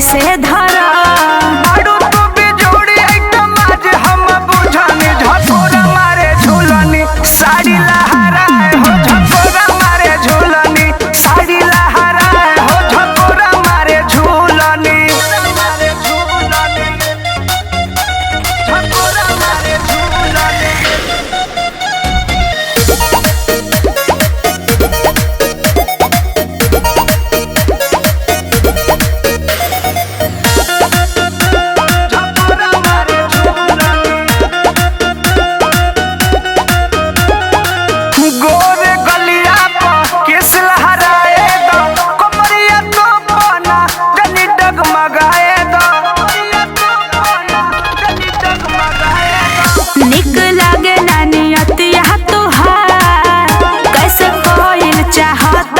से धरा आड़ू तू बिजोड़ी एकदम आज हम बुझानी झकोरा मारे झूलनी साड़ी लहराए हो झकोरा मारे झूलनी साड़ी लहराए हो झकोरा मारे झूलनी झकोरा मारे झूलनी। गोरे गलिया पर किस लहराए दो कमरिया तो बना जनी डगमगाए दो जनी डगमगाए दो। निक लागे नानियत यह तुहार कैसे कोई चाहत